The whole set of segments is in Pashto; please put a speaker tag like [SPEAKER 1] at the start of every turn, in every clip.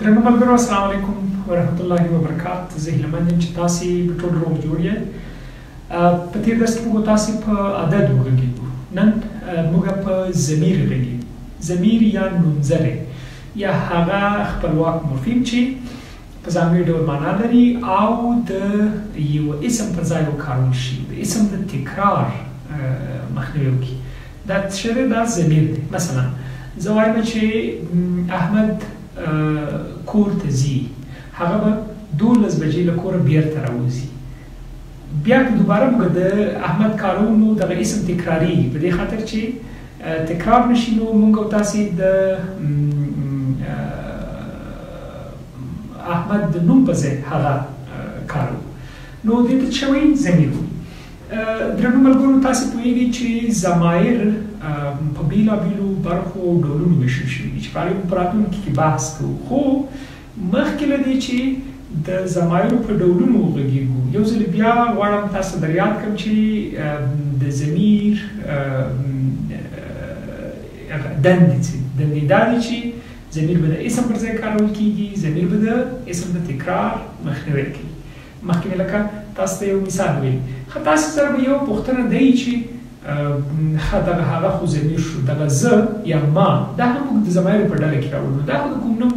[SPEAKER 1] درنو ملګرو السلام علیکم ورحمت الله وبرکاته. زه هیله مند یم چې تاسې په ټول روغ جوړ یې. په تېر درس کې موږ تاسې په عدد وغږېږو. نن موږ په ضمیر غږېږو. ضمیر یا نومځری یا هغه خپلواک مورفیم چې په ځانګړي ډول معنا لري او د یو اسم پر ځای وکارول شي، د اسم د تکرار مخنیوی وکړي. دا څه دی؟ دا ضمیر دی. مثلا زه وایم چې احمد کور ته ځي، هغه به 12 بجې له کوره بیرته راوځي. بیا که دوباره موږ د احمد کارو نو دغه اسم تکراریږي، په دې خاطر چې تکرار نشي نو موږ او تاسې د احمد د نوم په ځای هغه کارو، نو دې ته څه وایي؟ ضمیر وایي. درنو ملګرو، تاسې پوهېږئ چې ضمایر په بېلابېلو برخو او ډولونو ویشل شوي دي چې په هغې په راتلونکي کې بحث کوو. خو مخکې له دې چې د ضمایرو په ډولونو وغږېږو، یو ځل بیا غواړم تاسو ته در یاد کړم چې د ضمیر دندې څه دي. دندې دا دي چې ضمیر به د اسم پر ځای کارول کېږي، ضمیر به د اسم د تکرار مخنیوی کوي. مخکې مې لکه تاسو ته یو مثال ویل، ښه تاسو سره به یو پوښتنه دی چې ښه دغه هغه خو ضمیر شو، دغه زه یا ما دا هم موږ د ضمایرو په ډله کې راوړو، دا خو د کوم نوم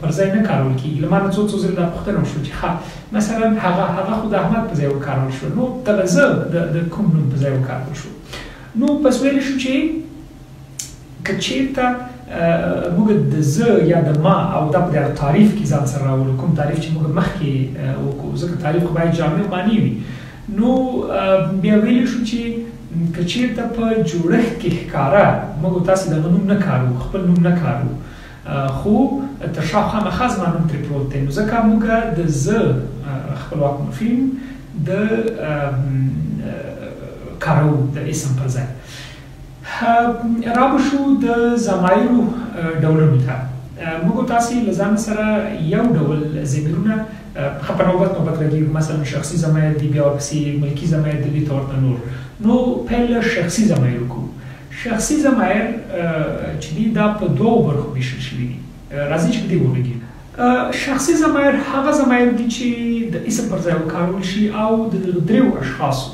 [SPEAKER 1] پر ځای نه کارول کېږي. له ما نه څو ځله دا پوښتنه وشوه چې ښه مثلا هغه خو د احمد په ځای وکارول شو، نو دغه زه د کوم نوم په ځای وکارول شو. نو پس ویلی شو چې که چېرته موږ د زه یا د ما او دا په دغه تعریف کې ځان سره راولو، کوم تعریف چې موږ مخکې وکړو، ځکه تعریف خو باید جامع معنی وي. نو بیا ویلی شو چې که چېرته په جوړښت کې ښکاره موږ تاسې دغه نوم نه کارو، خپل نوم نه کارو، خو تر شا خامخا زما نوم ترې پروت دی، نو ځکه موږ د زه خپلواک مورفیم د کارو د اسم پر ځای. را به شو د ضمایرو ډولونو ته. موږ تاسې له ځان سره یو ډول ضمیرونه په نوبت غږېږو، مثلا شخصي ضمایر دي، بیا ورپسې ملکي ضمایر دي، دې ته ورته نور. نو پیل له شخصي ضمایرو کوو. شخصي ضمایر چې دي دا په دوو برخو ویشل شوي دي. راځئ چې په دې وغږېږو. شخصي ضمایر هغه ضمایر دي چې د اسم پر ځای وکارول شي او د دریو اشخاصو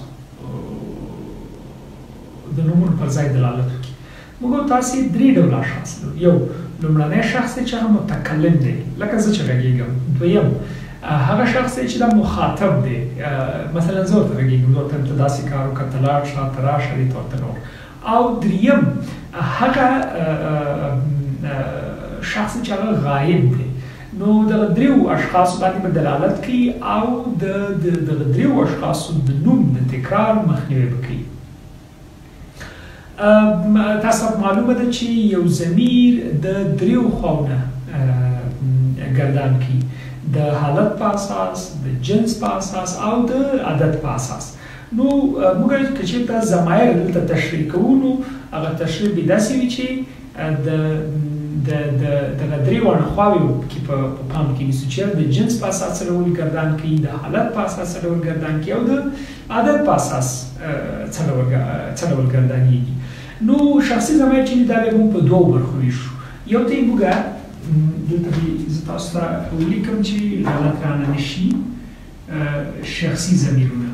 [SPEAKER 1] د نومونو پر ځای دلالت وکړي. موږ تاسې درې ډوله اشخاص لرو. یو لومړنی شخص دی چې هغه متکلم دی، لکه زه چې غږېږم. دویم هغه شخص دی چې دا مخاطب دی، مثلا زه ورته غږېږم، زه ورته ته داسې کار وکړه، ته لاړ شه، ته راشه، دې ته ورته نور. او دریم هغه شخص چې هغه غایب دی. نو دغه دریو اشخاصو باندې به دلالت کوي او د دغه دریو اشخاصو د نوم د تکرار مخنیوی به کوي. تاسو معلومه ده چې یو ضمیر د دریو خواونه ګردان کوي، د حالت په اساس، د جنس په اساس او د عدد په اساس. نو موږ که چېرته ضمایر دلته تشریح کوو، نو هغه تشریح به داسې وي چې دغه درې واړه خواوې کې په پام کې نیسو چې د جنس په اساس څه ډول ګردان کوي، د حالت په اساس څه ډول ګردان کوي او د عدد په اساس څه ډول ګردانېږي. نو شخصي ضمایر چې دا به موږ په دوو برخو ویشو. یو ته یې موږ دلته زه تاسو ته ولیکم چې غلط رانه نه شي. شخصي ضمیرونه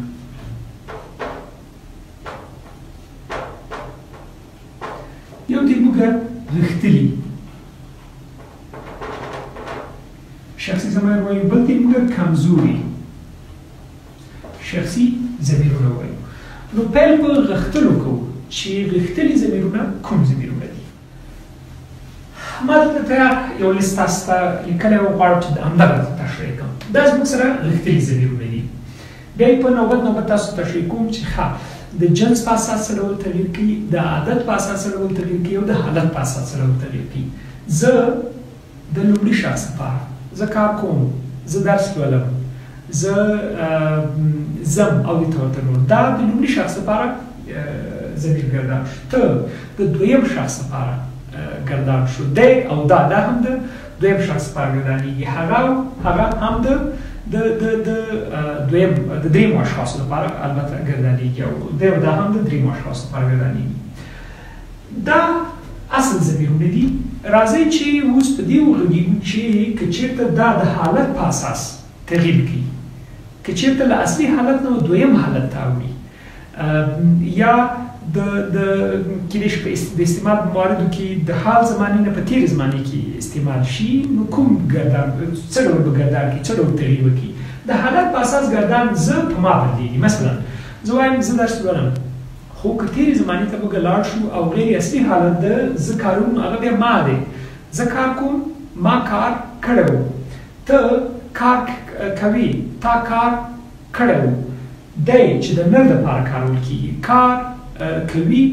[SPEAKER 1] یو ته یې موږ غښتلي شخصي ضمایر وایو، بل ته یې موږ کمزوري شخصي ضمیرونه وایو. نو پیل په غښتلو کوو چې غښتلي ضمیرونه کوم ضمیرونه دي. ما دلته یو لیست تاسو ته لیکلی و، غواړم چې همدغه تشریح کړم. دا زموږ سره غښتلي ضمیرونه دي. بیا یې په نوبت تاسو تشریح کوم چې ښه د جنس په اساس څه ډول تغیر کوي، د عدد په اساس څه ډول تغیر کوي او د حالت په اساس څه ډول تغیر کوي. زه د لومړي شخص لپاره زه کار کوم، زه درس لولم، زه ځم او دې ته ورته نور. دا د لومړي شخص لپاره ضمیر ګردان شو. ته د دویم شخص لپاره ګردان شو. دی او دا هم د دویم شخص لپاره ګردانېږي. هغه هم د دریمو اشخاصو لپاره البته ګردانېږي او دی او دا هم د دریمو اشخاصو لپاره ګردانېږي. دا اصل ضمیرونه دي راځئ چې اوس په دې وغږیږو چې که چېرته دا د حالت په اساس تغییر کوي، که چېرته له اصلي حالت نه دویم حالت ته اوړي، یا د کېدای شي د استعمال په مواردو کې د حال زمانې نه په تېرې زمانې کې استعمال شي، نو کوم ګردان څه ډول به ګردان کړي، څه ډول تغییر وکړي. د حالت په اساس ګردان زه په ما بدلېږي. مثلا زه وایم زه درس لولم، خو که تېرې زمانې ته موږ لاړ شو او غیر اصلي حالت د زه کارون هغه بیا ما دی، زه کار کوم، ما کار کړی و، ته کار کوي، تا کار کړی و، دی چې د نر دپاره کارول کېږي، کار کوي،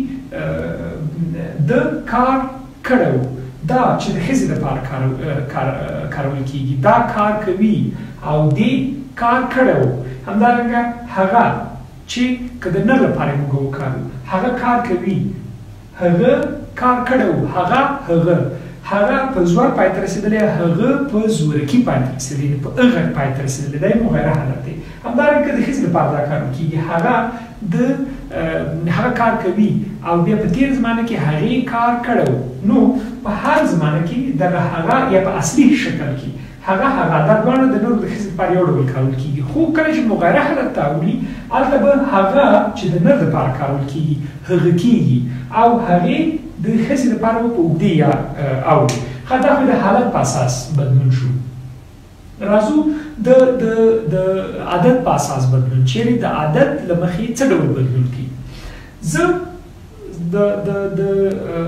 [SPEAKER 1] د کار کړی و، دا چې د ښځې دپاره کارول کېږي، دا کار کوي او دی کار کړی و. همدارنګه هغه چې که د نر لپاره موږ وکاروو، هغه کار کوي، هغه کار کړی و، هغه په زور پای ته رسېدلی، هغه په زورکي پای ته رسېدلی، په غږ پای ته رسېدلی، دا یې مغیره حالت دی. همدارنګه د ښځې لپاره دا کار کېږي، هغه کار کوي او بیا په تېر زمانه کې هغې کار کړی و. نو په هر زمانه کې دغه هغه یا په اصلي شکل کې هغه دا دواړه د نر د ښځې لپاره یو ډول کارول کېږي. خو کله چې مغیره حالت ته اوړي، هلته به هغه چې د نر دپاره کارول کېږي هغه کېږي او هغې د ښځې لپاره به په اوږدې یا اوړي. دا خو د حالت په اساس بدلون شو. راځو د عادت په اساس بدلون، چیرې د عادت له مخې څه ډول بدلون کوي. زه د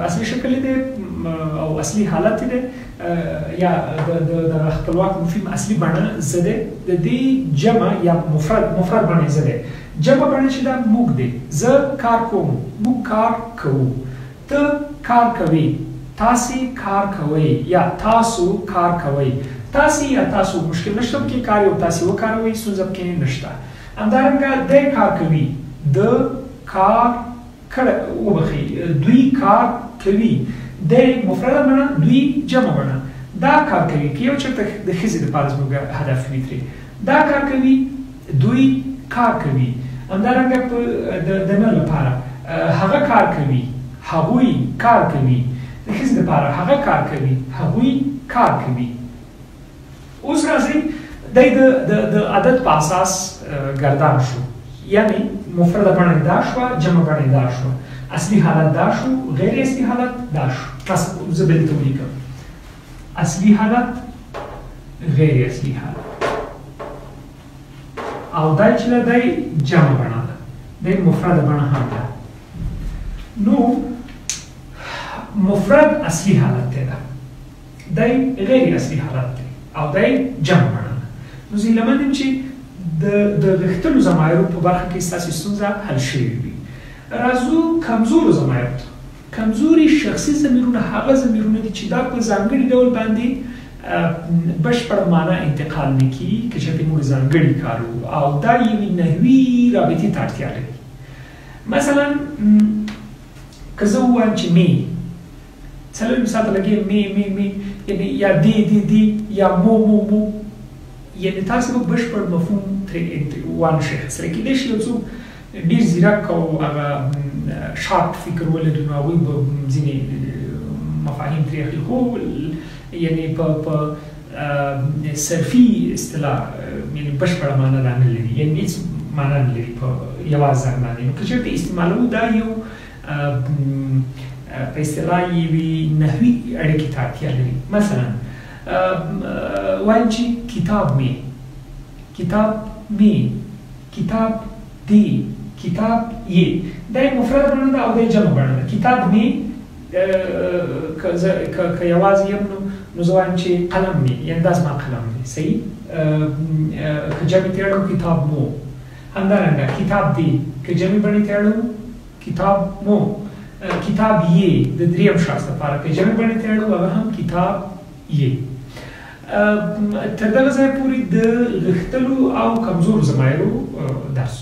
[SPEAKER 1] اصلي شکل دی او اصلي حالت دی یا د خپلواک مفهوم اصلي بڼه زه دی، د دې جمع یا مفرد بڼه زه دی. جمع بڼه چې دا موږ دی، زه کار کوم، موږ کار کوو، ته کار کوي، تاسې کار کوئ یا تاسو کار کوئ. تاسې یا تاسو مشکل نشته پکې، کار یو تاسې وکاروئ، ستونزه پکې نشته. همدارنګه دی کار کوي، د کار وبخئ، دوی کار کوي، دی مفرده بڼه، دوی جمع بڼه. دا کار کوي که یو چېرته د ښځې دپاره زموږ هدف وي ترې، دا کار کوي، دوی کار کوي. همدارنګه د نر لپاره هغه کار کوي، هغوی کار کوي. د ښځې دپاره هغه کار کوي، هغوی کار کوي. اوس راځئ دی د عدد په اساس ګردان شو، یعنی مفرده بڼه دا شوه، جمع بڼه دا شوه، اصلي حالت دا شو، غیر اصلي حالت دا شو. تاسو زه به دلته ولیکم اصلي حالت، غیر اصلي حالت، او دا چې ده دی جمع بڼه ده، دی مفرده بڼه هم ده. نو مفرد اصلي حالت دی ده، دی غیر اصلي حالت دی او دی جمع بڼه ده. نو زه هیله مند یم چې د غښتلو ضمایرو په برخه کې ستاسې ستونزه حل شوې وي. راځو کمزورو ضمایرو ته. کمزوري شخصي ضمیرونه هغه ضمیرونه دي چې دا په ځانګړي ډول باندې بشپړه معنا انتقال نه کړي که چېرته موږ ځانګړي کارو، او دا یوې نحوي رابطې ته اړتیا لري. مثلا که زه ووایم چې می، څلور مثال ته لګېږم، می یعنې یا دی یا مو، یعنې تاسې به بشپړ مفهوم ترې وانشئ اخیستلی. کېدای شي یو څوک ډېر ځیرک او هغه شارپ فکر ولري، نو هغوی به ځینې مفاهیم ترې اخلي، خو یعنې په صرفي اصطلاح یعنې بشپړه معنا دا نه لري، یعنې هېڅ معنا نه لري په یوازې ځان باندې. نو که چېرته استعمالوو، دا یو په اصطلاح یوې نحوي اړیکې ته اړتیا لري. مثلا وایم چې کتاب می، کتاب دی، کتاب یې، دا یې مفرد بڼه ده او دا یې جمع بڼه ده. کتاب می که یوازې یم نو زه وایم چې قلم می، یعنې دا زما قلم دی، صحیح. که جمع ترې اړوم کتاب مو. همدارنګه کتاب دی که جمع بڼې ترې اړوم کتاب مو. کتاب یې د دریم شخص لپاره که جمع بڼې ترې اړوم هغه هم کتاب یې. تر دغه ځایه پورې د غښتلو او کمزورو ضمایرو درس